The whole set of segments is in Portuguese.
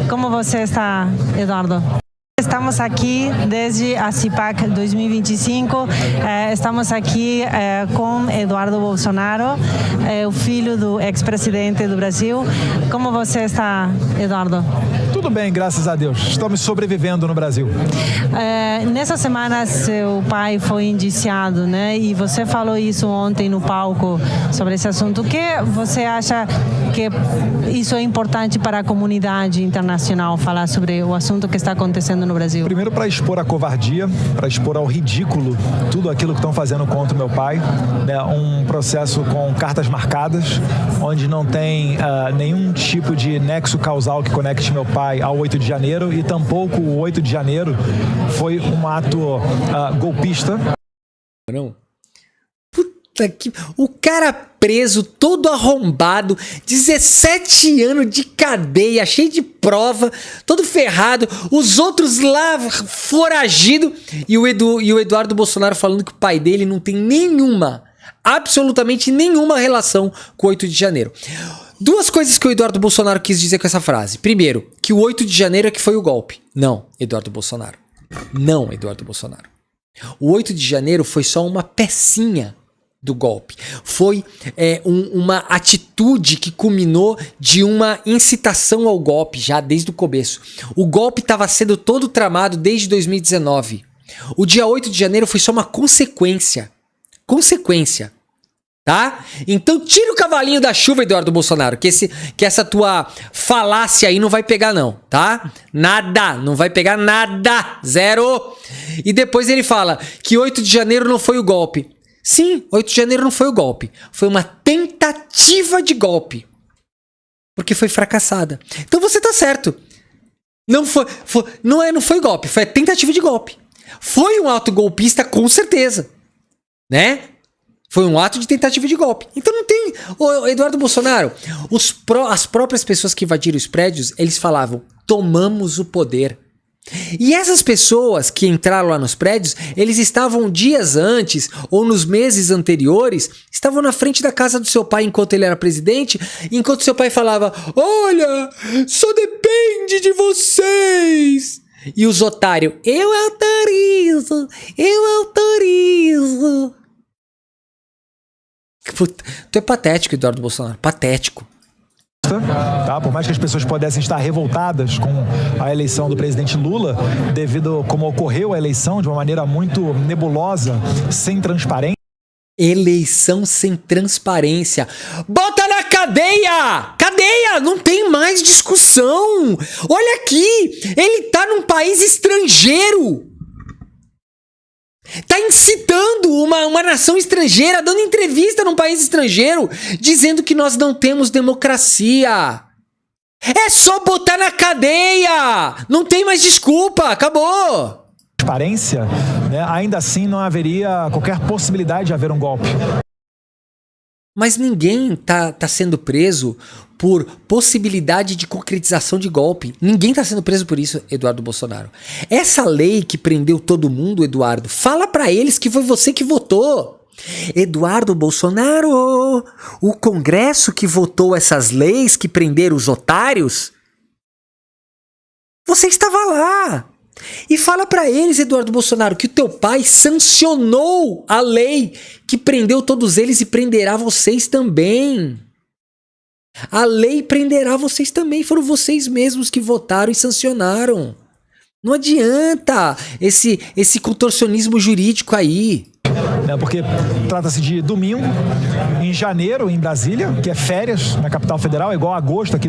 Como você está, Eduardo? Estamos aqui desde a CIPAC 2025, estamos aqui com Eduardo Bolsonaro, o filho do ex-presidente do Brasil. Como você está, Eduardo? Tudo bem, graças a Deus. Estamos sobrevivendo no Brasil. Nessa semana, seu pai foi indiciado, né? E você falou isso ontem no palco sobre esse assunto. O que você acha que isso é importante para a comunidade internacional, falar sobre o assunto que está acontecendo no Brasil? Primeiro, para expor a covardia, para expor ao ridículo tudo aquilo que estão fazendo contra o meu pai, né? Um processo com cartas marcadas, onde não tem nenhum tipo de nexo causal que conecte meu pai ao 8 de janeiro, e tampouco o 8 de janeiro foi um ato golpista. Não. Puta que... O cara preso, todo arrombado, 17 anos de cadeia, cheio de prova, todo ferrado, os outros lá foragido, e o Eduardo Bolsonaro falando que o pai dele não tem nenhuma, absolutamente nenhuma relação com o 8 de janeiro. Duas coisas que o Eduardo Bolsonaro quis dizer com essa frase. Primeiro, que o 8 de janeiro é que foi o golpe. Não, Eduardo Bolsonaro. Não, Eduardo Bolsonaro. O 8 de janeiro foi só uma pecinha do golpe. Foi uma atitude que culminou de uma incitação ao golpe já desde o começo. O golpe estava sendo todo tramado desde 2019. O dia 8 de janeiro foi só uma consequência. Consequência. Tá? Então tira o cavalinho da chuva, Eduardo Bolsonaro, que essa tua falácia aí não vai pegar não, tá? Nada, não vai pegar nada, zero. E depois ele fala que 8 de janeiro não foi o golpe. Sim, 8 de janeiro não foi o golpe, foi uma tentativa de golpe, porque foi fracassada. Então você tá certo, não foi golpe, foi a tentativa de golpe. Foi um ato golpista com certeza, né? Foi um ato de tentativa de golpe. Então não tem... Ô, Eduardo Bolsonaro, as próprias pessoas que invadiram os prédios, eles falavam, tomamos o poder. E essas pessoas que entraram lá nos prédios, eles estavam dias antes, ou nos meses anteriores, estavam na frente da casa do seu pai enquanto ele era presidente, enquanto seu pai falava, olha, só depende de vocês. E os otários, eu autorizo. Puta, tu é patético, Eduardo Bolsonaro, patético. Tá? Por mais que as pessoas pudessem estar revoltadas com a eleição do presidente Lula, devido a como ocorreu a eleição de uma maneira muito nebulosa, sem transparência. Eleição sem transparência. Bota na cadeia! Cadeia! Não tem mais discussão! Olha aqui! Ele tá num país estrangeiro! Tá incitando uma nação estrangeira, dando entrevista num país estrangeiro, dizendo que nós não temos democracia. É só botar na cadeia! Não tem mais desculpa, acabou! Transparência, né? Ainda assim não haveria qualquer possibilidade de haver um golpe. Mas ninguém tá sendo preso por possibilidade de concretização de golpe. Ninguém tá sendo preso por isso, Eduardo Bolsonaro. Essa lei que prendeu todo mundo, Eduardo, fala pra eles que foi você que votou. Eduardo Bolsonaro, o Congresso que votou essas leis que prenderam os otários, você estava lá. E fala pra eles, Eduardo Bolsonaro, que o teu pai sancionou a lei que prendeu todos eles e prenderá vocês também. A lei prenderá vocês também. Foram vocês mesmos que votaram e sancionaram. Não adianta esse contorcionismo jurídico aí. Porque trata-se de domingo, em janeiro, em Brasília, que é férias na capital federal, é igual a agosto aqui.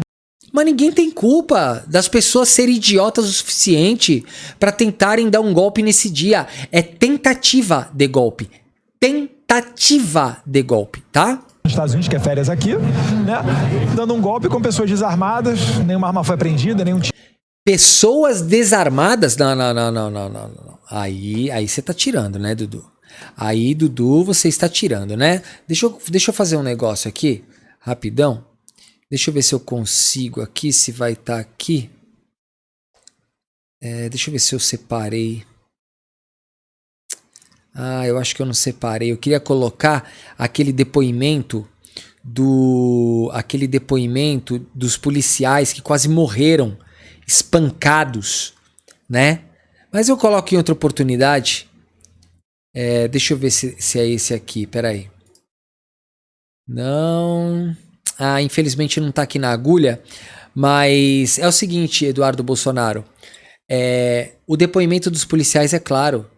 Mas ninguém tem culpa das pessoas serem idiotas o suficiente para tentarem dar um golpe nesse dia. É tentativa de golpe. Tentativa de golpe, tá? Nos Estados Unidos, que é férias aqui, né? Dando um golpe com pessoas desarmadas, nenhuma arma foi apreendida, nenhum tiro. Pessoas desarmadas? Não. Aí você tá tirando, né, Dudu? Aí, Dudu, você está tirando, né? Deixa eu fazer um negócio aqui, rapidão. Deixa eu ver se eu consigo aqui, se vai estar aqui. Deixa eu ver se eu separei. Eu acho que eu não separei. Eu queria colocar aquele depoimento dos policiais que quase morreram, espancados, né? Mas eu coloco em outra oportunidade. Deixa eu ver se é esse aqui, peraí. Não... infelizmente não tá aqui na agulha, mas é o seguinte, Eduardo Bolsonaro. O depoimento dos policiais é claro.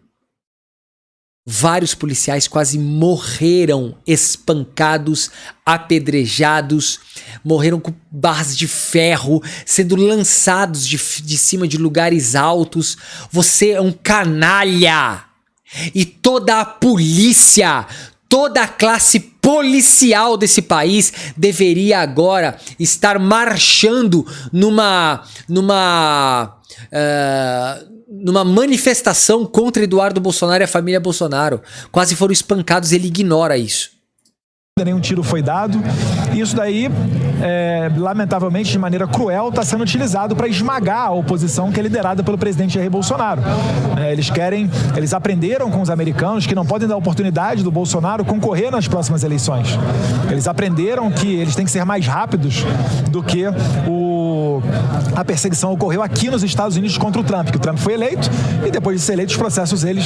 Vários policiais quase morreram espancados, apedrejados, morreram com barras de ferro, sendo lançados de cima de lugares altos. Você é um canalha! E toda a polícia, toda a classe policial desse país deveria agora estar marchando numa manifestação contra Eduardo Bolsonaro e a família Bolsonaro. Quase foram espancados, ele ignora isso. Nenhum tiro foi dado. Isso daí, lamentavelmente, de maneira cruel, está sendo utilizado para esmagar a oposição que é liderada pelo presidente Jair Bolsonaro. Eles aprenderam com os americanos que não podem dar oportunidade do Bolsonaro concorrer nas próximas eleições. Eles aprenderam que eles têm que ser mais rápidos do que a perseguição ocorreu aqui nos Estados Unidos contra o Trump, que o Trump foi eleito e depois de ser eleito, os processos eles,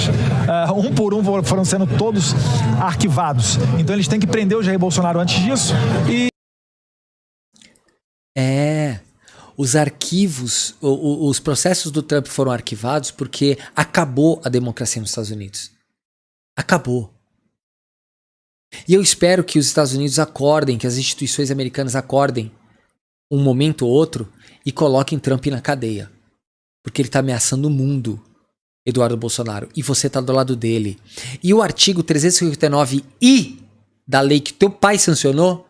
um por um, foram sendo todos arquivados. Então eles têm que prender o Jair Bolsonaro antes disso e... Os arquivos, os processos do Trump foram arquivados porque acabou a democracia nos Estados Unidos. Acabou. E eu espero que os Estados Unidos acordem, que as instituições americanas acordem um momento ou outro e coloquem Trump na cadeia. Porque ele tá ameaçando o mundo, Eduardo Bolsonaro. E você tá do lado dele. E o artigo 359-I da lei que teu pai sancionou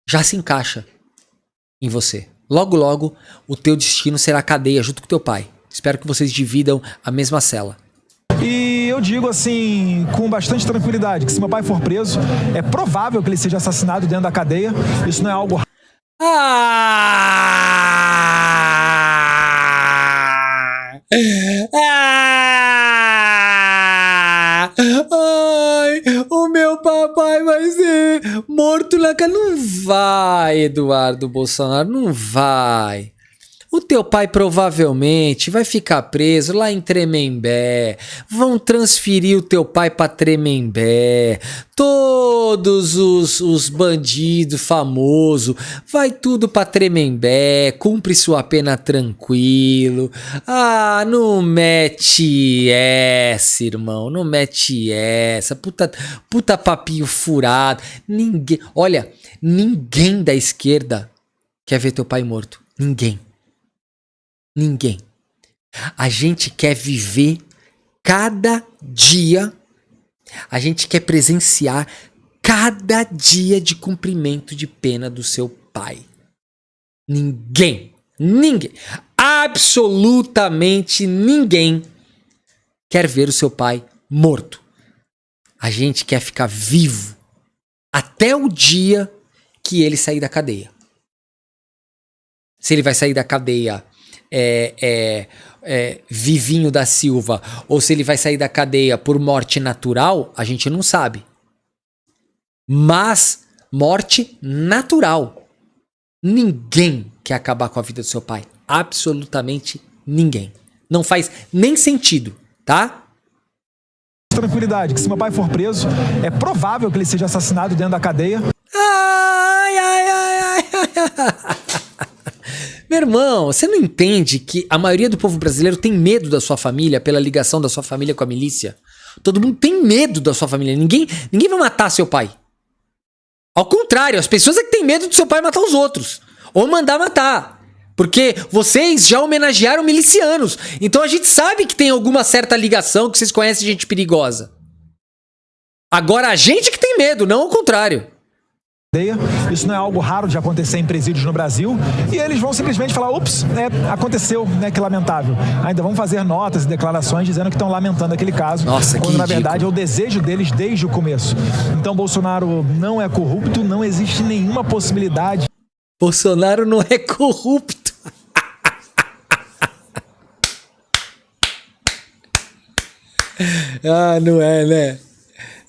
já se encaixa em você. Logo, logo, o teu destino será cadeia junto com teu pai. Espero que vocês dividam a mesma cela. E eu digo assim, com bastante tranquilidade, que se meu pai for preso, é provável que ele seja assassinado dentro da cadeia. Isso não é algo... Ai, o meu papai vai ser morto na cadeia. Não vai, Eduardo Bolsonaro, não vai. O teu pai provavelmente vai ficar preso lá em Tremembé. Vão transferir o teu pai pra Tremembé. Todos os bandidos famosos. Vai tudo pra Tremembé. Cumpre sua pena tranquilo. Não mete essa, irmão. Não mete essa. Puta papinho furado. Ninguém da esquerda quer ver teu pai morto. Ninguém. A gente quer viver cada dia, a gente quer presenciar cada dia de cumprimento de pena do seu pai. Ninguém, absolutamente ninguém quer ver o seu pai morto. A gente quer ficar vivo até o dia que ele sair da cadeia. Se ele vai sair da cadeia Vivinho da Silva, ou se ele vai sair da cadeia por morte natural, a gente não sabe. Mas morte natural. Ninguém quer acabar com a vida do seu pai. Absolutamente ninguém. Não faz nem sentido, tá? Tranquilidade, que se meu pai for preso, é provável que ele seja assassinado dentro da cadeia. Meu irmão, você não entende que a maioria do povo brasileiro tem medo da sua família pela ligação da sua família com a milícia? Todo mundo tem medo da sua família. Ninguém vai matar seu pai. Ao contrário, as pessoas é que têm medo do seu pai matar os outros. Ou mandar matar. Porque vocês já homenagearam milicianos. Então a gente sabe que tem alguma certa ligação, que vocês conhecem gente perigosa. Agora a gente que tem medo, não ao contrário. Isso não é algo raro de acontecer em presídios no Brasil. E eles vão simplesmente falar, ups, aconteceu, que lamentável. Ainda vão fazer notas e declarações dizendo que estão lamentando aquele caso. Nossa, quando na verdade é o desejo deles desde o começo. Então Bolsonaro não é corrupto, não existe nenhuma possibilidade. Bolsonaro não é corrupto. Não é, né?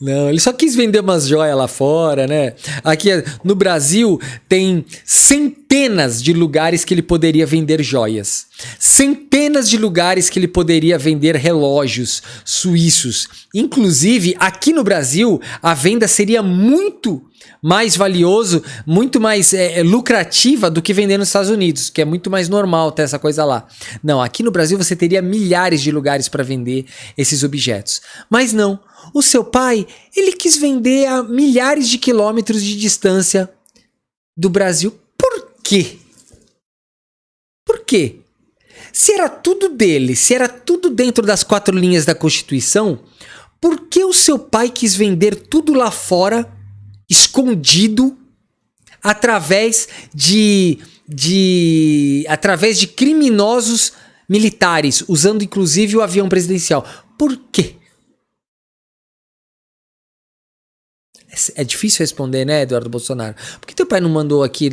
Não, ele só quis vender umas joias lá fora, né? Aqui no Brasil tem centenas de lugares que ele poderia vender joias. Centenas de lugares que ele poderia vender relógios suíços. Inclusive, aqui no Brasil, a venda seria muito mais valioso, muito mais lucrativa do que vender nos Estados Unidos, que é muito mais normal ter essa coisa lá. Não, aqui no Brasil você teria milhares de lugares para vender esses objetos. Mas não, o seu pai, ele quis vender a milhares de quilômetros de distância do Brasil. Por quê? Por quê? Se era tudo dele, se era tudo dentro das 4 linhas da Constituição, por que o seu pai quis vender tudo lá fora, escondido, através de criminosos militares, usando inclusive o avião presidencial? Por quê? É difícil responder, né, Eduardo Bolsonaro? Por que teu pai não mandou aqui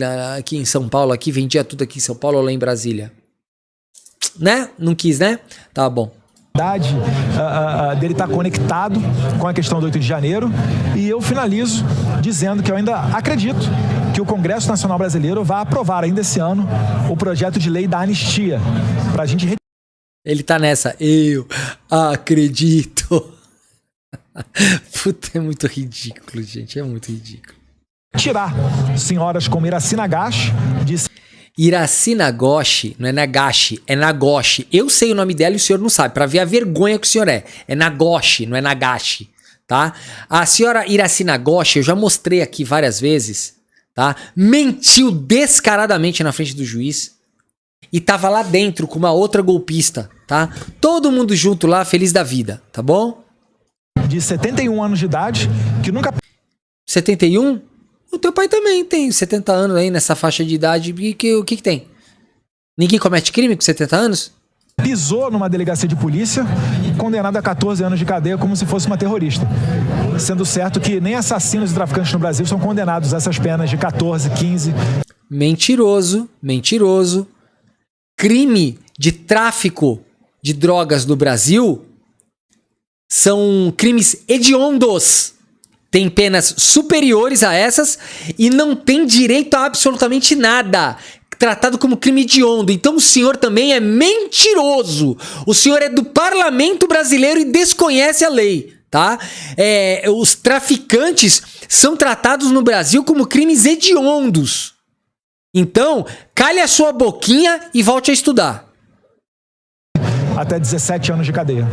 em São Paulo, aqui vendia tudo aqui em São Paulo ou lá em Brasília? Né? Não quis, né? Tá bom. Dele estar conectado com a questão do 8 de janeiro, e eu finalizo dizendo que eu ainda acredito que o Congresso Nacional Brasileiro vai aprovar ainda esse ano o projeto de lei da anistia pra gente... Ele tá nessa, eu acredito. Puta, é muito ridículo, gente, é muito ridículo. Tirar senhoras como Iraci Nagashi de... Iraci Nagashi, não é Nagashi, é Nagoshi. Eu sei o nome dela e o senhor não sabe, pra ver a vergonha que o senhor é. É Nagoshi, não é Nagashi, tá? A senhora Iraci Nagashi, eu já mostrei aqui várias vezes, tá? Mentiu descaradamente na frente do juiz e tava lá dentro com uma outra golpista, tá? Todo mundo junto lá, feliz da vida, tá bom? De 71 anos de idade, que nunca... 71? O teu pai também tem 70 anos aí nessa faixa de idade. E o que tem? Ninguém comete crime com 70 anos? Pisou numa delegacia de polícia, condenado a 14 anos de cadeia como se fosse uma terrorista. Sendo certo que nem assassinos e traficantes no Brasil são condenados a essas penas de 14, 15... Mentiroso, mentiroso. Crime de tráfico de drogas no Brasil são crimes hediondos. Tem penas superiores a essas e não tem direito a absolutamente nada. Tratado como crime hediondo. Então o senhor também é mentiroso. O senhor é do parlamento brasileiro e desconhece a lei, tá? Os traficantes são tratados no Brasil como crimes hediondos. Então, cale a sua boquinha e volte a estudar. Até 17 anos de cadeia.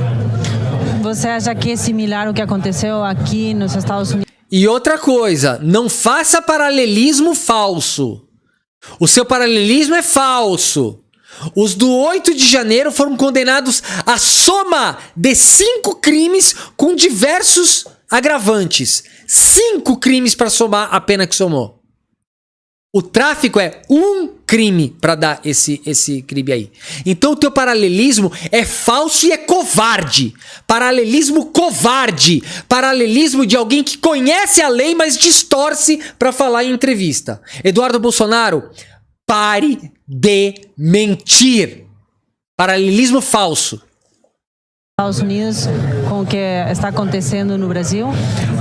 Você acha que é similar ao que aconteceu aqui nos Estados Unidos? E outra coisa, não faça paralelismo falso. O seu paralelismo é falso. Os do 8 de janeiro foram condenados à soma de 5 crimes com diversos agravantes. 5 crimes para somar a pena que somou. O tráfico é um crime para dar esse crime aí. Então o teu paralelismo é falso e é covarde. Paralelismo covarde. Paralelismo de alguém que conhece a lei, mas distorce para falar em entrevista. Eduardo Bolsonaro, pare de mentir. Paralelismo falso. Estados Unidos com o que está acontecendo no Brasil?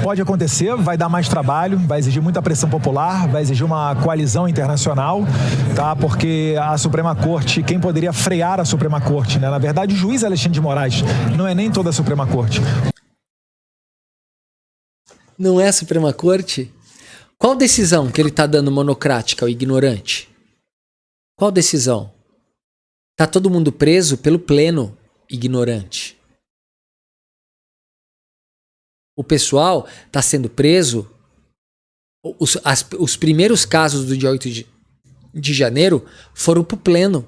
Pode acontecer, vai dar mais trabalho, vai exigir muita pressão popular, vai exigir uma coalizão internacional, tá? Porque a Suprema Corte, quem poderia frear a Suprema Corte, né? Na verdade, o juiz Alexandre de Moraes, não é nem toda a Suprema Corte. Não é a Suprema Corte? Qual decisão que ele está dando monocrática ou ignorante? Qual decisão? Tá todo mundo preso pelo pleno ignorante. O pessoal está sendo preso. Os primeiros casos do dia 8 de janeiro foram pro pleno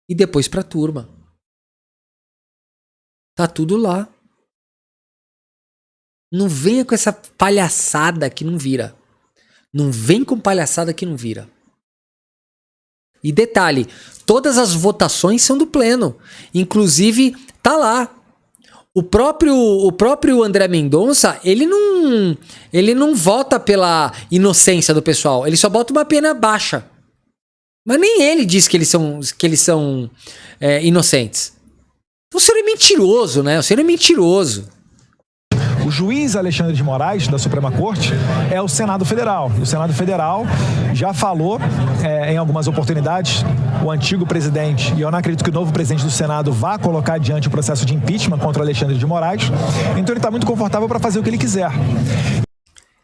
e depois pra turma. Tá tudo lá. Não venha com essa palhaçada que não vira. Não vem com palhaçada que não vira. E detalhe, todas as votações são do pleno. Inclusive, tá lá. O próprio André Mendonça, ele não vota pela inocência do pessoal. Ele só bota uma pena baixa. Mas nem ele diz que eles são inocentes. Então o senhor é mentiroso, né? O senhor é mentiroso. O juiz Alexandre de Moraes, da Suprema Corte, é o Senado Federal. E o Senado Federal já falou em algumas oportunidades, o antigo presidente, e eu não acredito que o novo presidente do Senado vá colocar adiante o processo de impeachment contra Alexandre de Moraes, então ele está muito confortável para fazer o que ele quiser.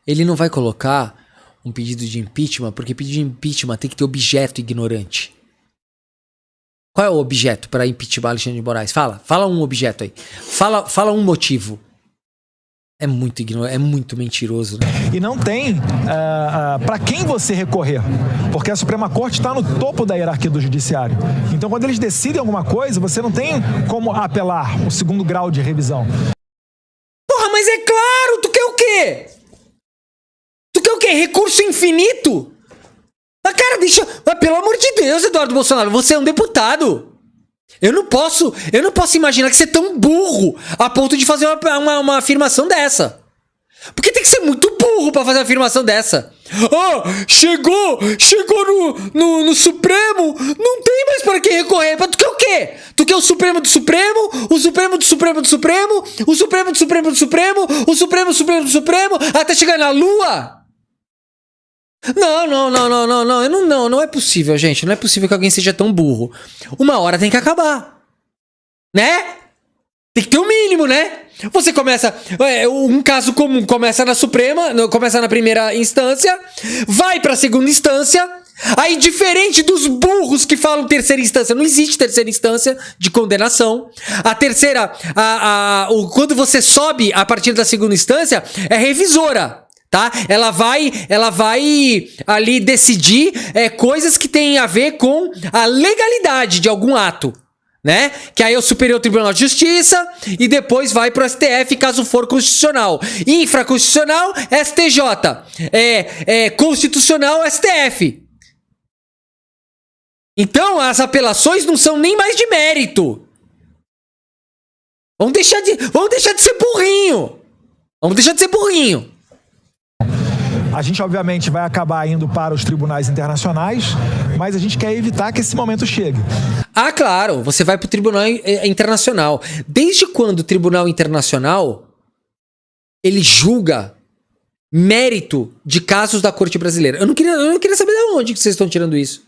Ele não vai colocar um pedido de impeachment, porque pedido de impeachment tem que ter objeto ignorante. Qual é o objeto para impeachment Alexandre de Moraes? Fala um objeto aí. Fala um motivo. É muito ignorante, é muito mentiroso, né? E não tem para quem você recorrer, porque a Suprema Corte está no topo da hierarquia do judiciário. Então, quando eles decidem alguma coisa, você não tem como apelar o segundo grau de revisão. Porra, mas é claro, tu quer o quê? Tu quer o quê? Recurso infinito? Mas, cara, mas, pelo amor de Deus, Eduardo Bolsonaro, você é um deputado. Eu não posso imaginar que você é tão burro a ponto de fazer uma afirmação dessa. Porque tem que ser muito burro pra fazer uma afirmação dessa. Chegou no Supremo, não tem mais para quem recorrer. Mas tu quer o quê? Tu quer o Supremo do Supremo, o Supremo do Supremo do Supremo, o Supremo do Supremo do Supremo, o Supremo do Supremo do Supremo, até chegar na Lua? Não é possível, gente. Não é possível que alguém seja tão burro. Uma hora tem que acabar. Né? Tem que ter o mínimo, né? Você começa... um caso comum começa na Suprema, começa na primeira instância, vai pra segunda instância, aí diferente dos burros que falam terceira instância, não existe terceira instância de condenação. A terceira... quando você sobe a partir da segunda instância, é revisora. Tá? Ela vai ali decidir coisas que têm a ver com a legalidade de algum ato, né? Que aí é o Superior Tribunal de Justiça e depois vai pro STF caso for constitucional. Infraconstitucional, STJ. Constitucional, STF. Então as apelações não são nem mais de mérito. Vamos deixar de ser burrinho. Vamos deixar de ser burrinho. A gente, obviamente, vai acabar indo para os tribunais internacionais, mas a gente quer evitar que esse momento chegue. Ah, claro, você vai para o Tribunal Internacional. Desde quando o Tribunal Internacional ele julga mérito de casos da Corte Brasileira? Eu não queria saber de onde que vocês estão tirando isso.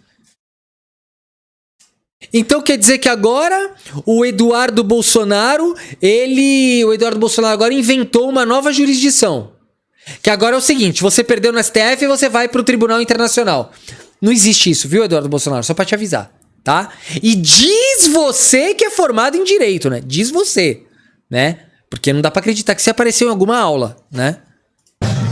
Então quer dizer que agora o Eduardo Bolsonaro agora inventou uma nova jurisdição. Que agora é o seguinte, você perdeu no STF e você vai pro Tribunal Internacional. Não existe isso, viu, Eduardo Bolsonaro? Só pra te avisar, tá? E diz você que é formado em Direito, né? Diz você, né? Porque não dá pra acreditar que você apareceu em alguma aula, né?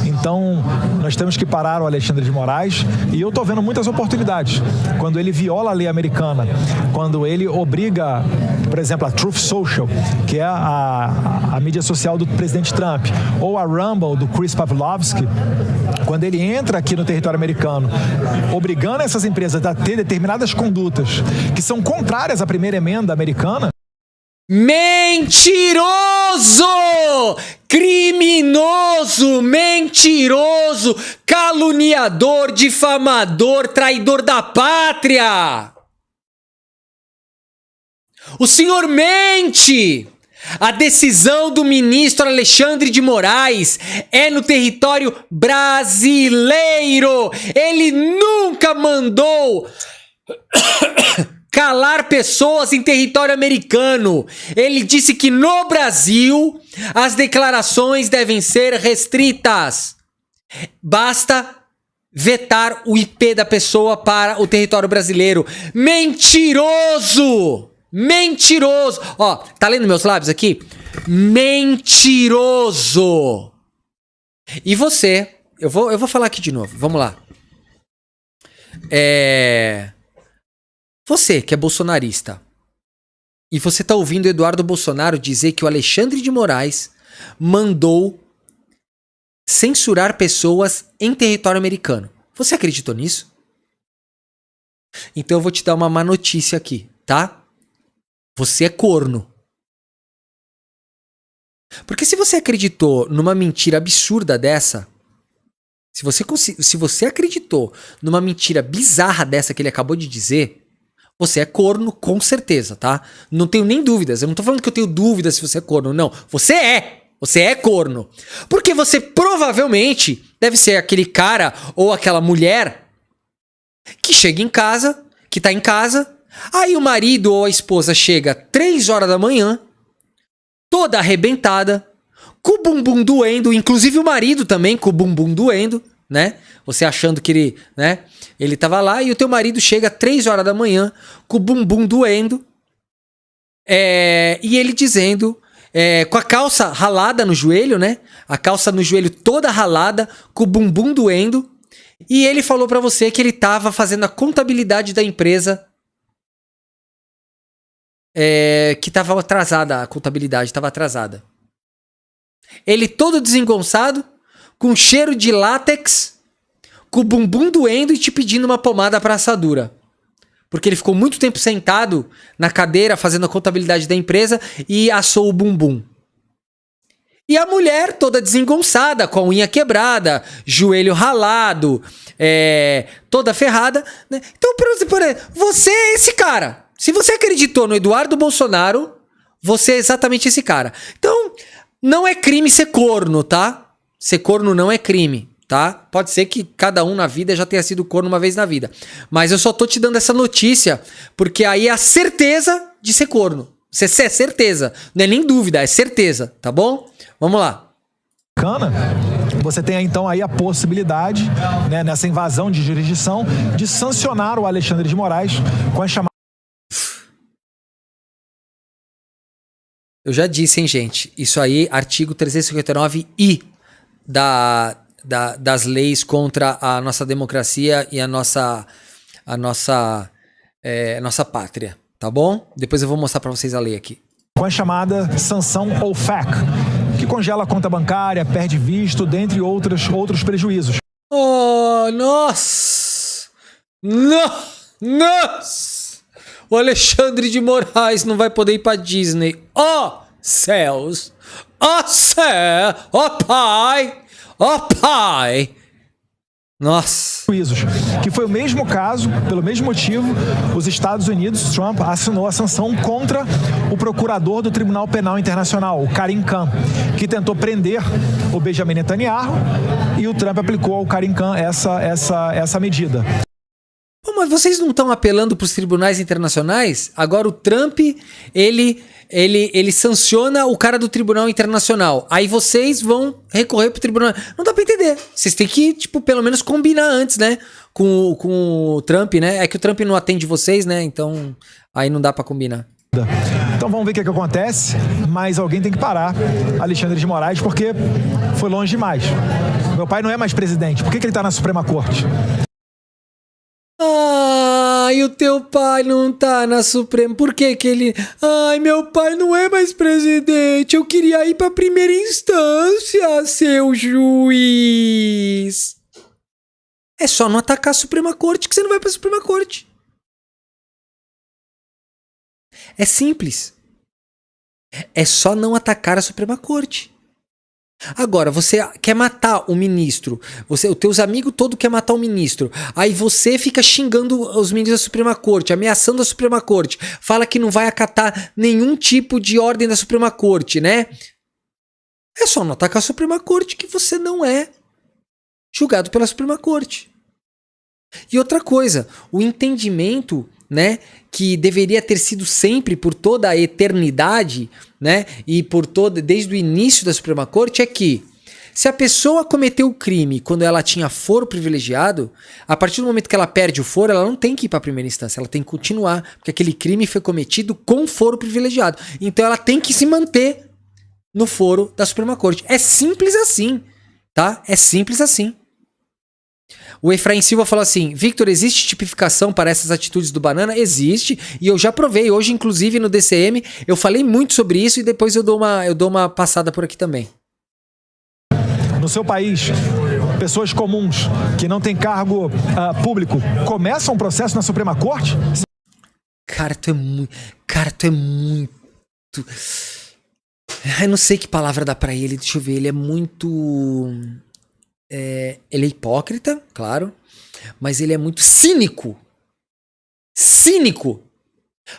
Então, nós temos que parar o Alexandre de Moraes e eu tô vendo muitas oportunidades. Quando ele viola a lei americana, quando ele obriga, por exemplo, a Truth Social, que é a mídia social do presidente Trump, ou a Rumble do Chris Pavlovski, quando ele entra aqui no território americano, obrigando essas empresas a ter determinadas condutas que são contrárias à primeira emenda americana. Mentiroso! Criminoso! Mentiroso! Caluniador, difamador, traidor da pátria! O senhor mente! A decisão do ministro Alexandre de Moraes é no território brasileiro! Ele nunca mandou calar pessoas em território americano. Ele disse que no Brasil as declarações devem ser restritas. Basta vetar o IP da pessoa para o território brasileiro. Mentiroso! Mentiroso! Ó, tá lendo meus lábios aqui? Mentiroso! E você? Eu vou falar aqui de novo. Vamos lá. Você que é bolsonarista e você tá ouvindo Eduardo Bolsonaro dizer que o Alexandre de Moraes mandou censurar pessoas em território americano. Você acreditou nisso? Então eu vou te dar uma má notícia aqui, tá? Você é corno. Porque se você acreditou numa mentira absurda dessa, se você acreditou numa mentira bizarra dessa que ele acabou de dizer, você é corno com certeza, tá? Não tenho nem dúvidas. Eu não tô falando que eu tenho dúvidas se você é corno, não. Você é! Você é corno. Porque você provavelmente deve ser aquele cara ou aquela mulher que chega em casa, que tá em casa, aí o marido ou a esposa chega 3 horas da manhã, toda arrebentada, com o bumbum doendo, inclusive o marido também com o bumbum doendo, né? Você achando que ele, né? Ele tava lá e o teu marido chega 3 horas da manhã com o bumbum doendo, e ele dizendo, com a calça ralada no joelho, né? A calça no joelho toda ralada, com o bumbum doendo, e ele falou pra você que ele tava fazendo a contabilidade da empresa, que tava atrasada, a contabilidade tava atrasada. Ele todo desengonçado, com cheiro de látex, com o bumbum doendo e te pedindo uma pomada pra assadura. Porque ele ficou muito tempo sentado na cadeira fazendo a contabilidade da empresa e assou o bumbum. E a mulher toda desengonçada, com a unha quebrada, joelho ralado, toda ferrada, né? Então, por exemplo, você é esse cara. Se você acreditou no Eduardo Bolsonaro, você é exatamente esse cara. Então, não é crime ser corno, tá? Ser corno não é crime, tá? Pode ser que cada um na vida já tenha sido corno uma vez na vida. Mas eu só tô te dando essa notícia, porque aí é a certeza de ser corno. Você é certeza, não é nem dúvida, é certeza, tá bom? Vamos lá. Você tem então aí a possibilidade, né, nessa invasão de jurisdição, de sancionar o Alexandre de Moraes com a chamada... Eu já disse, hein, gente? Isso aí, artigo 359-I das leis contra a nossa democracia e a nossa pátria, tá bom? Depois eu vou mostrar pra vocês a lei aqui. Com a chamada sanção ou FAC, que congela a conta bancária, perde visto, dentre outros prejuízos. Oh, nossa! Nossa! O Alexandre de Moraes não vai poder ir pra Disney. Oh, céus! Oh, céu! Oh, pai! Oh, pai! Nossa! Que foi o mesmo caso, pelo mesmo motivo, os Estados Unidos, Trump, assinou a sanção contra o procurador do Tribunal Penal Internacional, o Karim Khan, que tentou prender o Benjamin Netanyahu, e o Trump aplicou ao Karim Khan essa medida. Pô, mas vocês não estão apelando para os tribunais internacionais? Agora o Trump, ele sanciona o cara do Tribunal Internacional. Aí vocês vão recorrer pro tribunal. Não dá pra entender. Vocês têm que, tipo, pelo menos combinar antes, né? Com o Trump, né? É que o Trump não atende vocês, né? Então, aí não dá pra combinar. Então vamos ver o que acontece, mas alguém tem que parar Alexandre de Moraes, porque foi longe demais. Meu pai não é mais presidente. Por que ele tá na Suprema Corte? Ai, o teu pai não tá na Suprema. Por que ele... Ai, meu pai não é mais presidente. Eu queria ir pra primeira instância, seu juiz. É só não atacar a Suprema Corte que você não vai pra Suprema Corte. É simples. É só não atacar a Suprema Corte. Agora, você quer matar o ministro, os teus amigos todos querem matar o ministro, aí você fica xingando os ministros da Suprema Corte, ameaçando a Suprema Corte, fala que não vai acatar nenhum tipo de ordem da Suprema Corte, né? É só não atacar a Suprema Corte que você não é julgado pela Suprema Corte. E outra coisa, o entendimento, né, que deveria ter sido sempre por toda a eternidade, né, e desde o início da Suprema Corte, é que se a pessoa cometeu o crime quando ela tinha foro privilegiado, a partir do momento que ela perde o foro, ela não tem que ir para a primeira instância, ela tem que continuar, porque aquele crime foi cometido com foro privilegiado. Então ela tem que se manter no foro da Suprema Corte. É simples assim, tá? É simples assim. O Efraim Silva falou assim: Victor, existe tipificação para essas atitudes do Banana? Existe, e eu já provei. Hoje, inclusive, no DCM, eu falei muito sobre isso e depois eu dou uma passada por aqui também. No seu país, pessoas comuns que não têm cargo público começam um processo na Suprema Corte? Cara, tu é muito... Eu não sei que palavra dá pra ele, deixa eu ver. Ele é muito... ele é hipócrita, claro, mas ele é muito cínico. Cínico!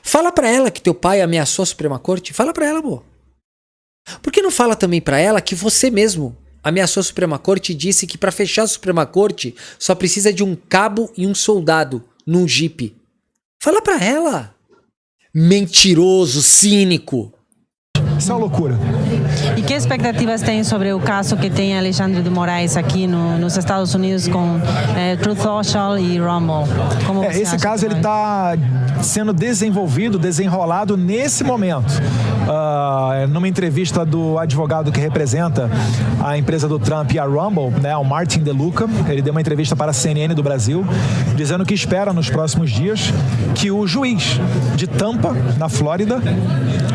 Fala pra ela que teu pai ameaçou a Suprema Corte. Fala pra ela, amor. Por que não fala também pra ela que você mesmo ameaçou a Suprema Corte e disse que pra fechar a Suprema Corte só precisa de um cabo e um soldado num jipe. Fala pra ela. Mentiroso, cínico. Isso é uma loucura. E que expectativas tem sobre o caso que tem Alexandre de Moraes aqui nos Estados Unidos com Truth Social e Rumble? Como você esse acha caso ele está sendo desenvolvido, desenrolado nesse momento. Numa entrevista do advogado que representa a empresa do Trump e a Rumble, né, o Martin DeLuca, ele deu uma entrevista para a CNN do Brasil, dizendo que espera nos próximos dias que o juiz de Tampa, na Flórida,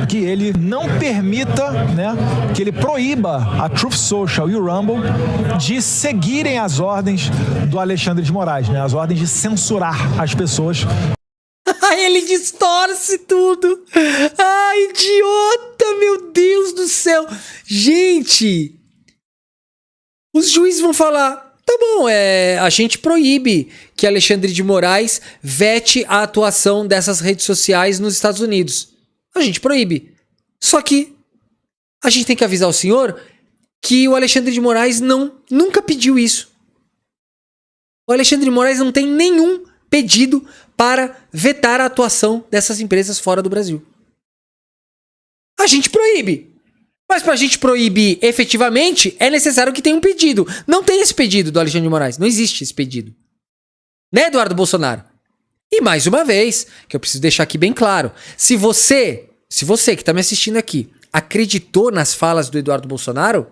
que ele não permita, né, que ele proíba a Truth Social e o Rumble de seguirem as ordens do Alexandre de Moraes, né, as ordens de censurar as pessoas. Ele distorce tudo. Ai, idiota, meu Deus do céu. Gente, os juízes vão falar, tá bom, a gente proíbe que Alexandre de Moraes vete a atuação dessas redes sociais nos Estados Unidos. A gente proíbe. Só que a gente tem que avisar o senhor que o Alexandre de Moraes nunca pediu isso. O Alexandre de Moraes não tem nenhum pedido para vetar a atuação dessas empresas fora do Brasil. A gente proíbe. Mas para a gente proibir efetivamente, é necessário que tenha um pedido. Não tem esse pedido do Alexandre de Moraes. Não existe esse pedido. Né, Eduardo Bolsonaro? E mais uma vez, que eu preciso deixar aqui bem claro. Se você que está me assistindo aqui, acreditou nas falas do Eduardo Bolsonaro,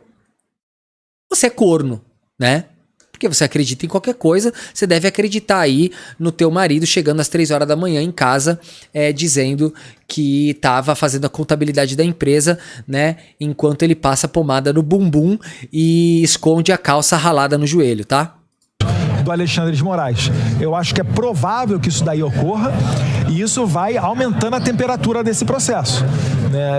você é corno, né? Porque você acredita em qualquer coisa, você deve acreditar aí no teu marido chegando às 3 horas da manhã em casa, dizendo que estava fazendo a contabilidade da empresa, né? Enquanto ele passa pomada no bumbum e esconde a calça ralada no joelho, tá? Do Alexandre de Moraes. Eu acho que é provável que isso daí ocorra e isso vai aumentando a temperatura desse processo.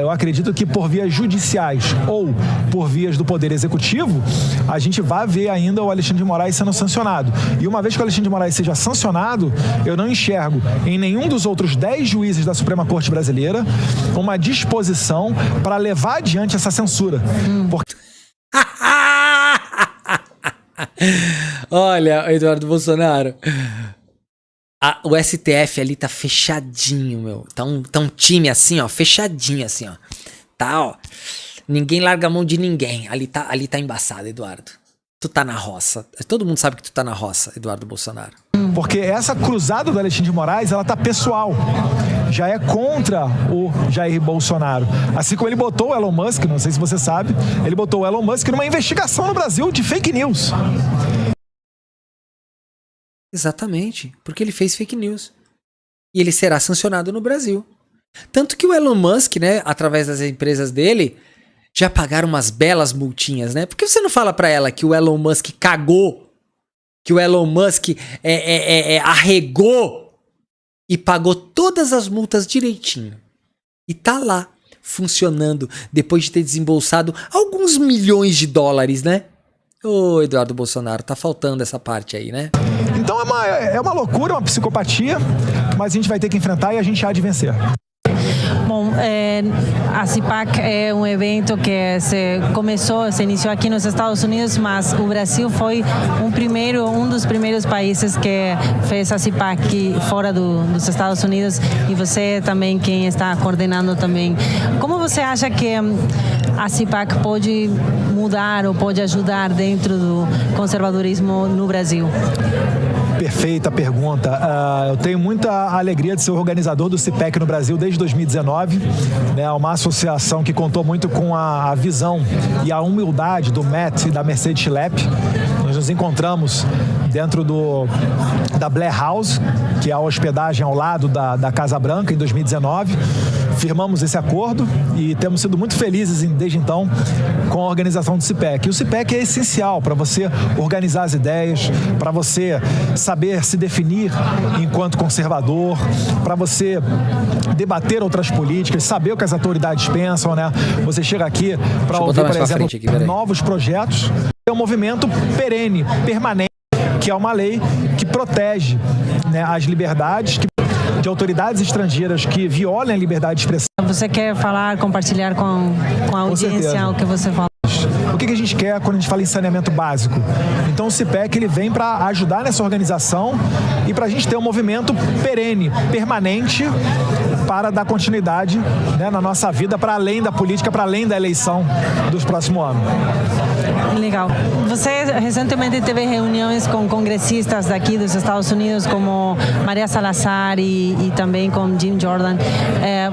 Eu acredito que por vias judiciais ou por vias do Poder Executivo, a gente vai ver ainda o Alexandre de Moraes sendo sancionado. E uma vez que o Alexandre de Moraes seja sancionado, eu não enxergo em nenhum dos outros 10 juízes da Suprema Corte Brasileira uma disposição para levar adiante essa censura. Porque... Olha, Eduardo Bolsonaro, o STF ali tá fechadinho, meu. Tá um time assim, ó, fechadinho assim, ó. Tá, ó. Ninguém larga a mão de ninguém. Ali tá embaçado, Eduardo. Tu tá na roça. Todo mundo sabe que tu tá na roça, Eduardo Bolsonaro. Porque essa cruzada do Alexandre de Moraes, ela tá pessoal. Já é contra o Jair Bolsonaro. Assim como ele botou o Elon Musk, não sei se você sabe, ele botou o Elon Musk numa investigação no Brasil de fake news. Exatamente, porque ele fez fake news. E ele será sancionado no Brasil. Tanto que o Elon Musk, né, através das empresas dele, já pagaram umas belas multinhas, né? Por que você não fala pra ela que o Elon Musk cagou? Que o Elon Musk arregou e pagou todas as multas direitinho. E tá lá, funcionando, depois de ter desembolsado alguns milhões de dólares, né? Ô, Eduardo Bolsonaro, tá faltando essa parte aí, né? Então é uma loucura, uma psicopatia, mas a gente vai ter que enfrentar e a gente há de vencer. Bom, a CIPAC é um evento que se iniciou aqui nos Estados Unidos, mas o Brasil foi um dos primeiros países que fez a CIPAC fora dos Estados Unidos, e você também, quem está coordenando também. Como você acha que a CIPAC pode mudar ou pode ajudar dentro do conservadorismo no Brasil? Perfeita pergunta. Eu tenho muita alegria de ser organizador do CIPEC no Brasil desde 2019. É uma associação que contou muito com a visão e a humildade do Matt e da Mercedes Schlep. Nós nos encontramos dentro da Blair House, que é a hospedagem ao lado da Casa Branca, em 2019. Firmamos esse acordo e temos sido muito felizes desde então com a organização do CIPEC. E o CIPEC é essencial para você organizar as ideias, para você saber se definir enquanto conservador, para você debater outras políticas, saber o que as autoridades pensam, né? Você chega aqui para ouvir, por exemplo, novos projetos. É um movimento perene, permanente, que é uma lei que protege, né, as liberdades, que de autoridades estrangeiras que violem a liberdade de expressão. Você quer falar, compartilhar com a audiência o que você fala? O que a gente quer quando a gente fala em saneamento básico? Então o CIPEC ele vem para ajudar nessa organização e para a gente ter um movimento perene, permanente, para dar continuidade, né, na nossa vida, para além da política, para além da eleição dos próximos anos. Legal. Você recentemente teve reuniões com congressistas daqui dos Estados Unidos, como Maria Salazar e também com Jim Jordan.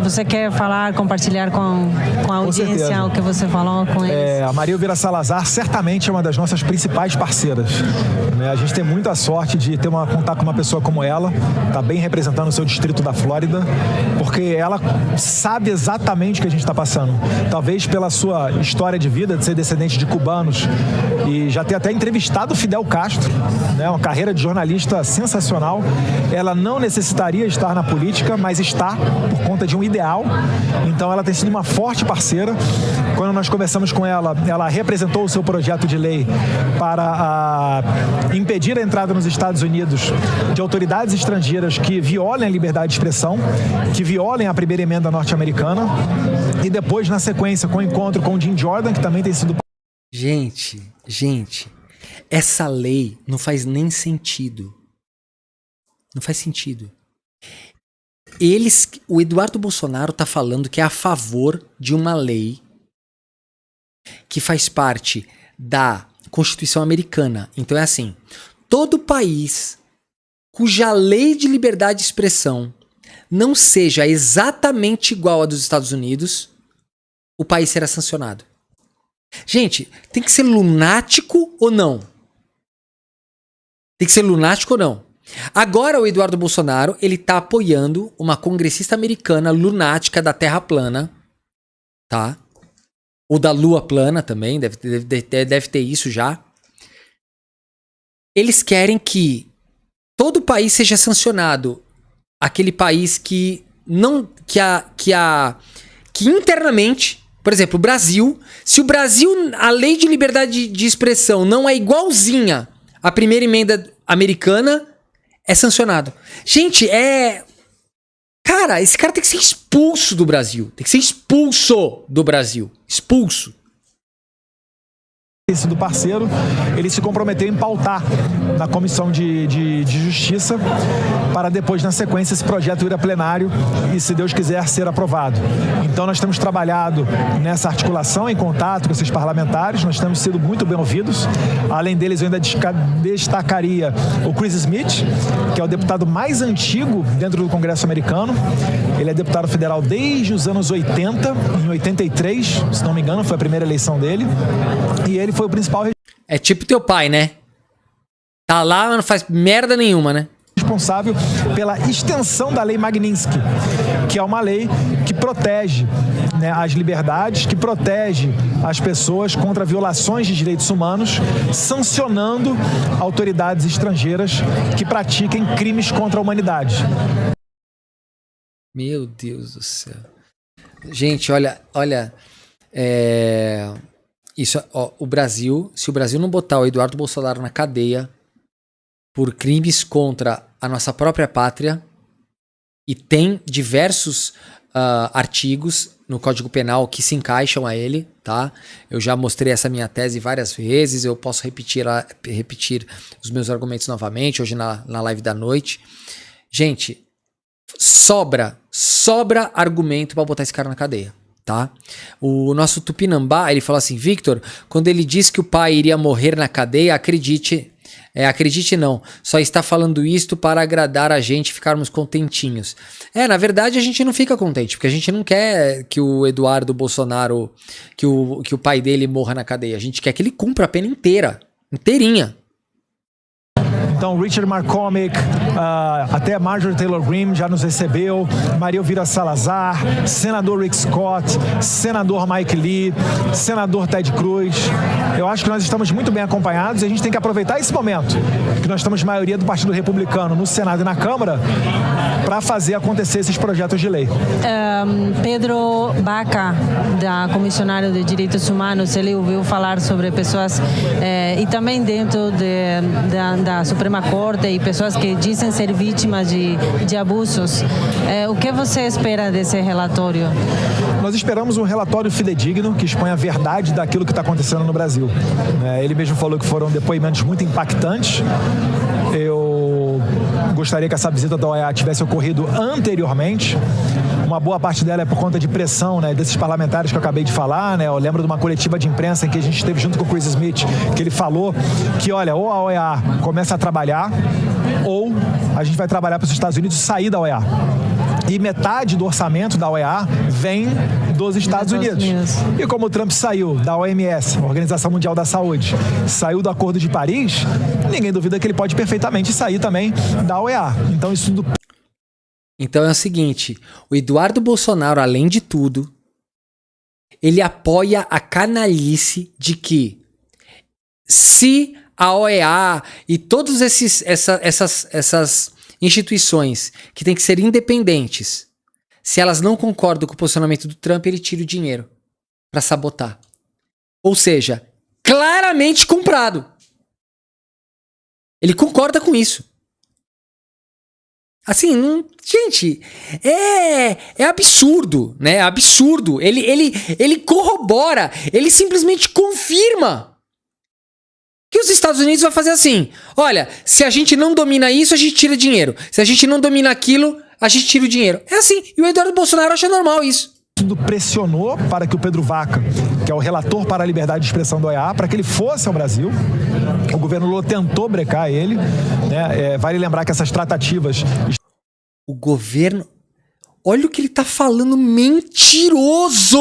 Você quer falar, compartilhar com a audiência o que você falou com eles? A Maria Elvira Salazar certamente é uma das nossas principais parceiras, né? A gente tem muita sorte de contar com uma pessoa como ela, tá bem representando o seu distrito da Flórida, porque ela sabe exatamente o que a gente está passando. Talvez pela sua história de vida, de ser descendente de cubanos, e já ter até entrevistado Fidel Castro, né? Uma carreira de jornalista sensacional. Ela não necessitaria estar na política, mas está por conta de um ideal. Então ela tem sido uma forte parceira. Quando nós conversamos com ela, ela representou o seu projeto de lei para impedir a entrada nos Estados Unidos de autoridades estrangeiras que violem a liberdade de expressão, que violem a primeira emenda norte-americana. E depois, na sequência, com o encontro com o Jim Jordan, que também tem sido... Gente, essa lei não faz nem sentido. Não faz sentido. O Eduardo Bolsonaro está falando que é a favor de uma lei que faz parte da Constituição americana. Então é assim, todo país cuja lei de liberdade de expressão não seja exatamente igual à dos Estados Unidos, o país será sancionado. Gente, tem que ser lunático ou não? Tem que ser lunático ou não? Agora o Eduardo Bolsonaro, ele tá apoiando uma congressista americana lunática da Terra plana, tá? Ou da Lua plana também, deve ter isso já. Eles querem que todo país seja sancionado. Aquele país que não... que internamente... Por exemplo, o Brasil, se o Brasil, a lei de liberdade de expressão não é igualzinha à primeira emenda americana, é sancionado. Gente, cara, esse cara tem que ser expulso do Brasil. Tem que ser expulso do Brasil. Expulso. Do parceiro, ele se comprometeu em pautar na Comissão de Justiça para depois, na sequência, esse projeto ir a plenário e, se Deus quiser, ser aprovado. Então, nós temos trabalhado nessa articulação, em contato com esses parlamentares, nós temos sido muito bem ouvidos. Além deles, eu ainda destacaria o Chris Smith, que é o deputado mais antigo dentro do Congresso americano. Ele é deputado federal desde os anos 80, em 83, se não me engano, foi a primeira eleição dele. E ele foi o principal... É tipo teu pai, né? Tá lá, mas não faz merda nenhuma, né? Responsável pela extensão da Lei Magnitsky, que é uma lei que protege, né, as liberdades, que protege as pessoas contra violações de direitos humanos, sancionando autoridades estrangeiras que pratiquem crimes contra a humanidade. Meu Deus do céu. Gente, olha... Isso, ó, o Brasil, se o Brasil não botar o Eduardo Bolsonaro na cadeia por crimes contra a nossa própria pátria, e tem diversos artigos no Código Penal que se encaixam a ele, tá? Eu já mostrei essa minha tese várias vezes, eu posso repetir os meus argumentos novamente, hoje na live da noite. Gente, sobra argumento para botar esse cara na cadeia. Tá? O nosso Tupinambá, ele falou assim: Victor, quando ele disse que o pai iria morrer na cadeia, acredite não, só está falando isto para agradar a gente, ficarmos contentinhos. Na verdade a gente não fica contente, porque a gente não quer que o Eduardo Bolsonaro, que o pai dele morra na cadeia, a gente quer que ele cumpra a pena inteirinha. Então, Richard McCormick, até Marjorie Taylor Greene já nos recebeu, Maria Elvira Salazar, senador Rick Scott, senador Mike Lee, senador Ted Cruz. Eu acho que nós estamos muito bem acompanhados e a gente tem que aproveitar esse momento, que nós estamos maioria do Partido Republicano no Senado e na Câmara, para fazer acontecer esses projetos de lei. Pedro Baca, da Comissionária de Direitos Humanos, ele ouviu falar sobre pessoas, e também dentro da Suprema Corte, e pessoas que dizem parecem ser vítimas de abusos. O que você espera desse relatório? Nós esperamos um relatório fidedigno que expõe a verdade daquilo que está acontecendo no Brasil. Ele mesmo falou que foram depoimentos muito impactantes. Eu gostaria que essa visita da OEA tivesse ocorrido anteriormente. Uma boa parte dela é por conta de pressão, desses parlamentares que eu acabei de falar. Eu lembro de uma coletiva de imprensa em que a gente esteve junto com o Chris Smith, que ele falou que, olha, ou a OEA começa a trabalhar, ou a gente vai trabalhar para os Estados Unidos sair da OEA. E metade do orçamento da OEA vem dos Estados Unidos. E como o Trump saiu da OMS, Organização Mundial da Saúde, saiu do Acordo de Paris, ninguém duvida que ele pode perfeitamente sair também da OEA. Então isso tudo... Então é o seguinte, o Eduardo Bolsonaro, além de tudo, ele apoia a canalice de que se a OEA e todas essas instituições que têm que ser independentes, se elas não concordam com o posicionamento do Trump, ele tira o dinheiro para sabotar. Ou seja, claramente comprado. Ele concorda com isso. Assim, gente, é absurdo, né? É absurdo. Ele corrobora, ele simplesmente confirma que os Estados Unidos vai fazer assim. Olha, se a gente não domina isso, a gente tira dinheiro. Se a gente não domina aquilo, a gente tira o dinheiro. É assim. E o Eduardo Bolsonaro acha normal isso. Tudo pressionou para que o Pedro Vaca, que é o relator para a liberdade de expressão do OEA, para que ele fosse ao Brasil. O governo Lula tentou brecar ele. Vale lembrar que essas tratativas... O governo... Olha o que ele tá falando, mentiroso!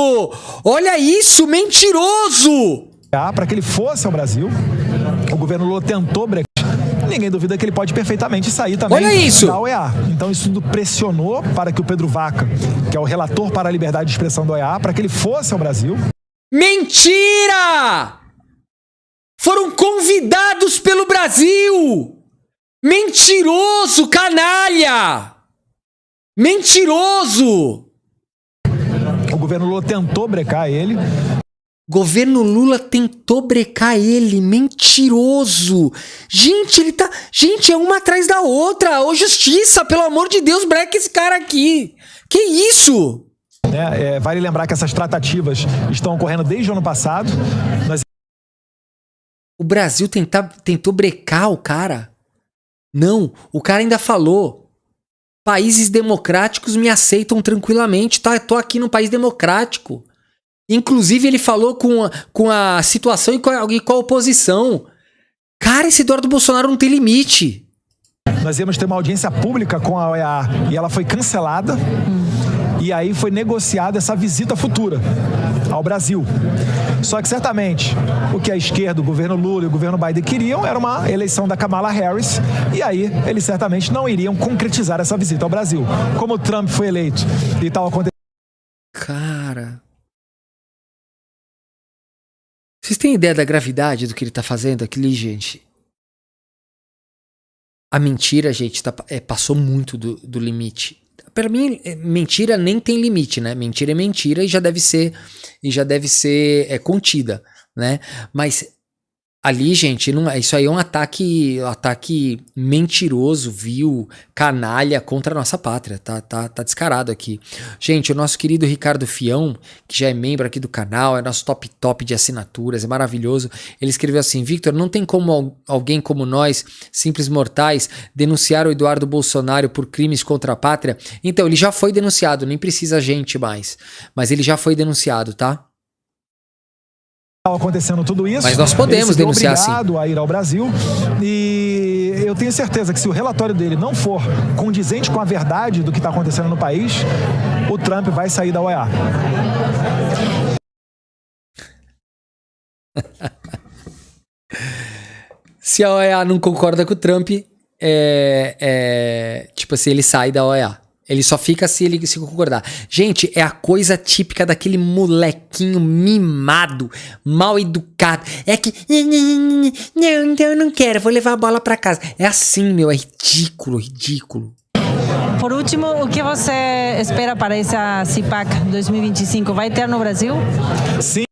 Olha isso, mentiroso! Para que ele fosse ao Brasil. O governo Lula tentou brecar. Ninguém duvida que ele pode perfeitamente sair também da OEA. Então isso tudo pressionou para que o Pedro Vaca, que é o relator para a liberdade de expressão do OEA, para que ele fosse ao Brasil. Mentira! Foram convidados pelo Brasil! Mentiroso, canalha! Mentiroso! O governo Lula tentou brecar ele. Governo Lula tentou brecar ele, mentiroso. Gente, é uma atrás da outra. Ô, justiça, pelo amor de Deus, breca esse cara aqui. Que isso? Vale lembrar que essas tratativas estão ocorrendo desde o ano passado. O Brasil tentou brecar o cara? Não, o cara ainda falou: países democráticos me aceitam tranquilamente, tá? Tô aqui num país democrático. Inclusive, ele falou com a situação e com a oposição. Cara, esse Eduardo Bolsonaro não tem limite. Nós íamos ter uma audiência pública com a OEA e ela foi cancelada. E aí foi negociada essa visita futura ao Brasil. Só que certamente o que a esquerda, o governo Lula e o governo Biden queriam era uma eleição da Kamala Harris. E aí eles certamente não iriam concretizar essa visita ao Brasil. Como o Trump foi eleito e tal acontecendo. Cara... Vocês têm ideia da gravidade do que ele tá fazendo aqui, gente? A mentira, gente, passou muito do limite. Para mim, mentira nem tem limite, né? Mentira é mentira e já deve ser contida, né? Mas ali, gente, isso aí é um ataque mentiroso, vil, canalha contra a nossa pátria. Tá descarado aqui. Gente, o nosso querido Ricardo Fião, que já é membro aqui do canal, é nosso top de assinaturas, é maravilhoso. Ele escreveu assim: Victor, não tem como alguém como nós, simples mortais, denunciar o Eduardo Bolsonaro por crimes contra a pátria? Então, ele já foi denunciado, nem precisa a gente mais. Mas ele já foi denunciado, tá? Acontecendo tudo isso, mas nós podemos denunciar sim. Obrigado a ir ao Brasil e eu tenho certeza que se o relatório dele não for condizente com a verdade do que está acontecendo no país, o Trump vai sair da OEA. Se a OEA não concorda com o Trump, tipo assim, ele sai da OEA. Ele só fica se ele se concordar. Gente, é a coisa típica daquele molequinho mimado, mal educado. É que... Não, então eu não quero, vou levar a bola pra casa. É assim, meu, é ridículo. Por último, o que você espera para essa CPAC 2025? Vai ter no Brasil? Sim.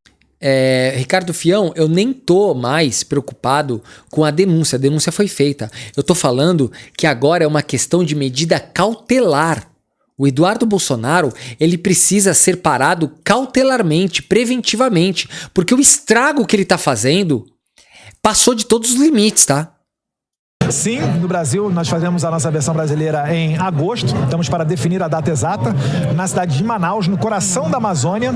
Ricardo Fião, eu nem tô mais preocupado com a denúncia foi feita. Eu tô falando que agora é uma questão de medida cautelar. O Eduardo Bolsonaro, ele precisa ser parado cautelarmente, preventivamente, porque o estrago que ele tá fazendo passou de todos os limites, tá? Sim, no Brasil nós fazemos a nossa versão brasileira em agosto, estamos para definir a data exata, na cidade de Manaus, no coração da Amazônia,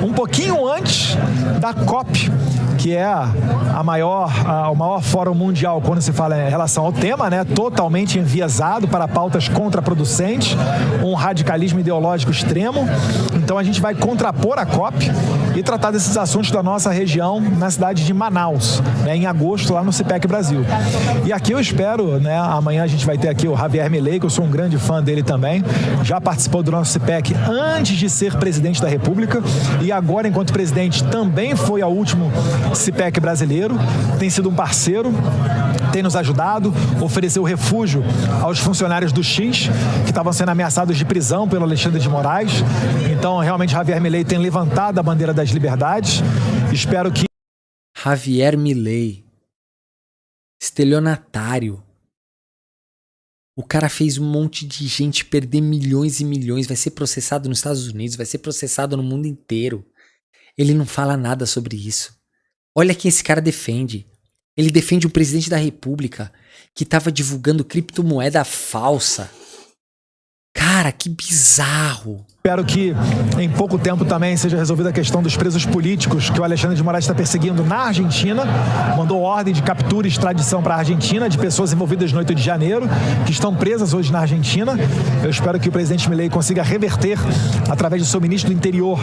um pouquinho antes da COP, que é o maior fórum mundial quando se fala em relação ao tema, né? Totalmente enviesado para pautas contraproducentes, um radicalismo ideológico extremo. Então a gente vai contrapor a COP e tratar desses assuntos da nossa região na cidade de Manaus, né? Em agosto, lá no CIPEC Brasil. E aqui eu espero, né? Amanhã a gente vai ter aqui o Javier Milei, que eu sou um grande fã dele também, já participou do nosso CIPEC antes de ser presidente da República e agora, enquanto presidente, também foi ao último CIPEC brasileiro, tem sido um parceiro, tem nos ajudado, ofereceu refúgio aos funcionários do X, que estavam sendo ameaçados de prisão pelo Alexandre de Moraes. Então, realmente, Javier Milei tem levantado a bandeira das liberdades. Espero que... Javier Milei, estelionatário. O cara fez um monte de gente perder milhões e milhões, vai ser processado nos Estados Unidos, vai ser processado no mundo inteiro. Ele não fala nada sobre isso. Olha quem esse cara defende. Ele defende o presidente da República que estava divulgando criptomoeda falsa. Cara, que bizarro. Espero que em pouco tempo também seja resolvida a questão dos presos políticos que o Alexandre de Moraes está perseguindo na Argentina. Mandou ordem de captura e extradição para a Argentina de pessoas envolvidas no 8 de janeiro, que estão presas hoje na Argentina. Eu espero que o presidente Milei consiga reverter, através do seu ministro do Interior,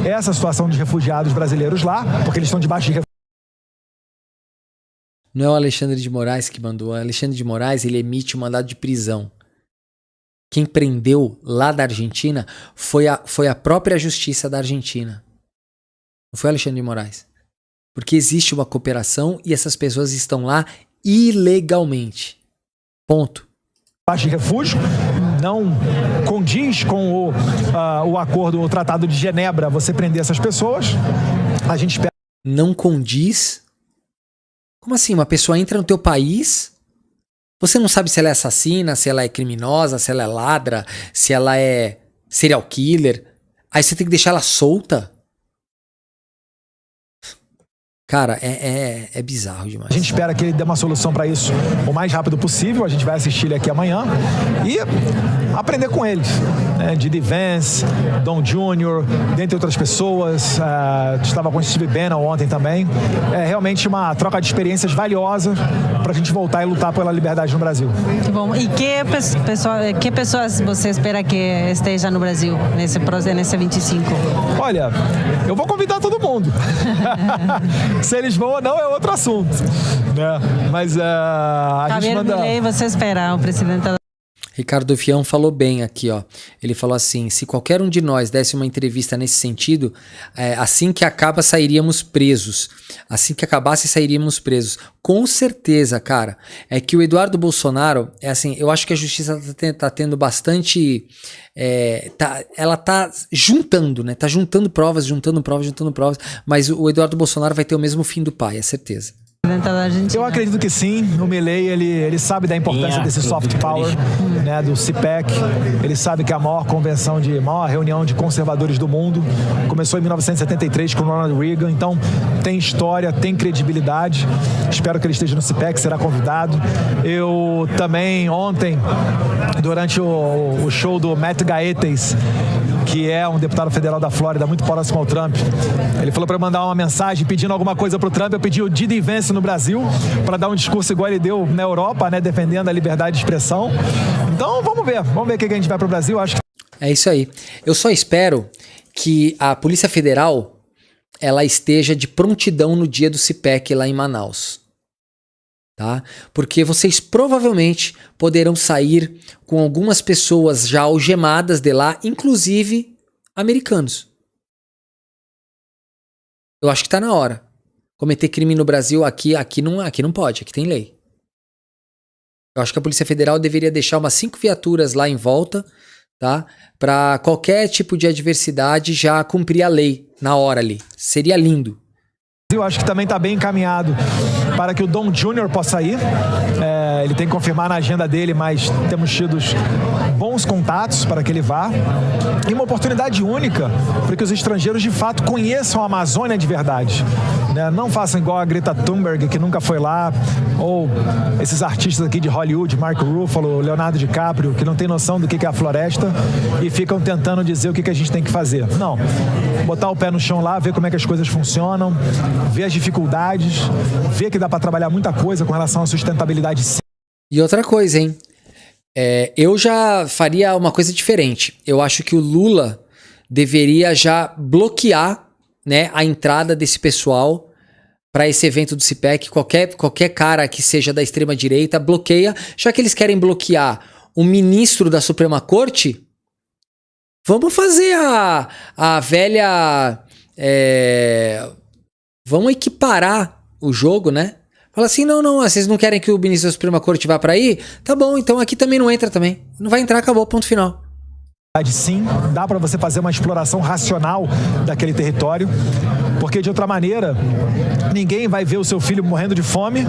essa situação dos refugiados brasileiros lá, porque eles estão debaixo de... Não é o Alexandre de Moraes que mandou. O Alexandre de Moraes, ele emite um mandado de prisão. Quem prendeu lá da Argentina foi a própria justiça da Argentina. Não foi o Alexandre de Moraes. Porque existe uma cooperação e essas pessoas estão lá ilegalmente. Ponto. De refúgio, não condiz com o acordo, o Tratado de Genebra, você prender essas pessoas. A gente espera... Não condiz? Como assim? Uma pessoa entra no teu país, você não sabe se ela é assassina, se ela é criminosa, se ela é ladra, se ela é serial killer. Aí você tem que deixar ela solta? Cara, é bizarro demais. A gente espera que ele dê uma solução para isso o mais rápido possível. A gente vai assistir ele aqui amanhã e aprender com eles, né? Didi Vance, Don Jr., dentre outras pessoas. Estava com o Steve Bannon ontem também. É realmente uma troca de experiências valiosa para a gente voltar e lutar pela liberdade no Brasil. Que bom. E que pessoas você espera que esteja no Brasil nesse 25? Olha, eu vou convidar todo mundo. Se eles vão ou não é outro assunto, né? Mas a gente manda... Milei, você espera o presidente da... Ricardo Fião falou bem aqui, ó. Ele falou assim: se qualquer um de nós desse uma entrevista nesse sentido, assim que acaba, sairíamos presos. Assim que acabasse, sairíamos presos. Com certeza, cara. É que o Eduardo Bolsonaro, assim, eu acho que a justiça tá tendo bastante... ela tá juntando, né? Tá juntando provas, mas o Eduardo Bolsonaro vai ter o mesmo fim do pai, é certeza. Eu acredito que sim. O Milei, ele sabe da importância desse soft power, né, do CIPEC. Ele sabe que é a maior reunião de conservadores do mundo. Começou em 1973 com Ronald Reagan. Então, tem história, tem credibilidade. Espero que ele esteja no CIPEC, será convidado. Eu também, ontem, durante o show do Matt Gaetz, que é um deputado federal da Flórida, muito próximo ao Trump, ele falou para eu mandar uma mensagem pedindo alguma coisa pro Trump. Eu pedi o Didi Vance no Brasil para dar um discurso igual ele deu na Europa, né, defendendo a liberdade de expressão. Então, vamos ver o que a gente vai pro Brasil. Acho que... É isso aí. Eu só espero que a Polícia Federal ela esteja de prontidão no dia do CIPEC lá em Manaus. Tá? Porque vocês provavelmente poderão sair com algumas pessoas já algemadas de lá, inclusive americanos. Eu acho que tá na hora. Cometer crime no Brasil aqui não pode, aqui tem lei. Eu acho que a Polícia Federal deveria deixar umas 5 viaturas lá em volta, tá? Para qualquer tipo de adversidade já cumprir a lei na hora ali. Seria lindo. Eu acho que também está bem encaminhado para que o Dom Júnior possa ir. Ele tem que confirmar na agenda dele, mas temos tido bons contatos para que ele vá. E uma oportunidade única para que os estrangeiros de fato conheçam a Amazônia de verdade. Não façam igual a Greta Thunberg, que nunca foi lá, ou esses artistas aqui de Hollywood, Mark Ruffalo, Leonardo DiCaprio, que não tem noção do que é a floresta e ficam tentando dizer o que a gente tem que fazer. Não, botar o pé no chão lá, ver como é que as coisas funcionam, ver as dificuldades, ver que dá para trabalhar muita coisa com relação à sustentabilidade. E outra coisa, hein? Eu já faria uma coisa diferente. Eu acho que o Lula deveria já bloquear, né, a entrada desse pessoal para esse evento do CPEC. Qualquer cara que seja da extrema direita bloqueia. Já que eles querem bloquear o ministro da Suprema Corte, vamos fazer a velha... Vamos equiparar o jogo, né? Fala assim, não, vocês não querem que o ministro da Suprema Corte vá para aí? Tá bom, então aqui também não entra também. Não vai entrar, acabou, ponto final. Sim, dá para você fazer uma exploração racional daquele território, porque de outra maneira, ninguém vai ver o seu filho morrendo de fome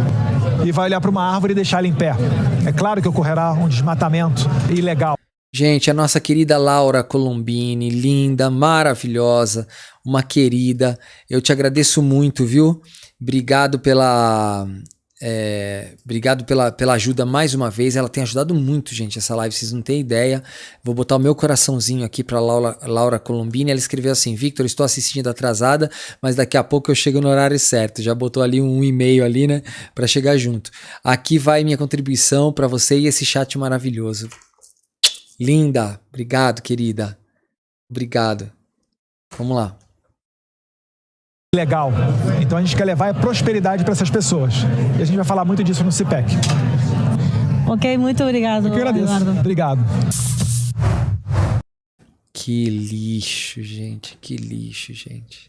e vai olhar para uma árvore e deixar ele em pé. É claro que ocorrerá um desmatamento ilegal. Gente, a nossa querida Laura Colombini, linda, maravilhosa, uma querida. Eu te agradeço muito, viu? Obrigado pela ajuda mais uma vez. Ela tem ajudado muito, gente, essa live, vocês não têm ideia. Vou botar o meu coraçãozinho aqui para Laura Colombini. Ela escreveu assim: Victor, estou assistindo atrasada, mas daqui a pouco eu chego no horário certo. Já botou ali um e-mail ali, né, para chegar junto. Aqui vai minha contribuição para você e esse chat maravilhoso. Linda, obrigado, querida. Obrigado. Vamos lá. Legal. Então a gente quer levar a prosperidade para essas pessoas. E a gente vai falar muito disso no CPEC. Ok, muito obrigado. Eu que agradeço. Eduardo. Obrigado. Que lixo, gente. Que lixo, gente.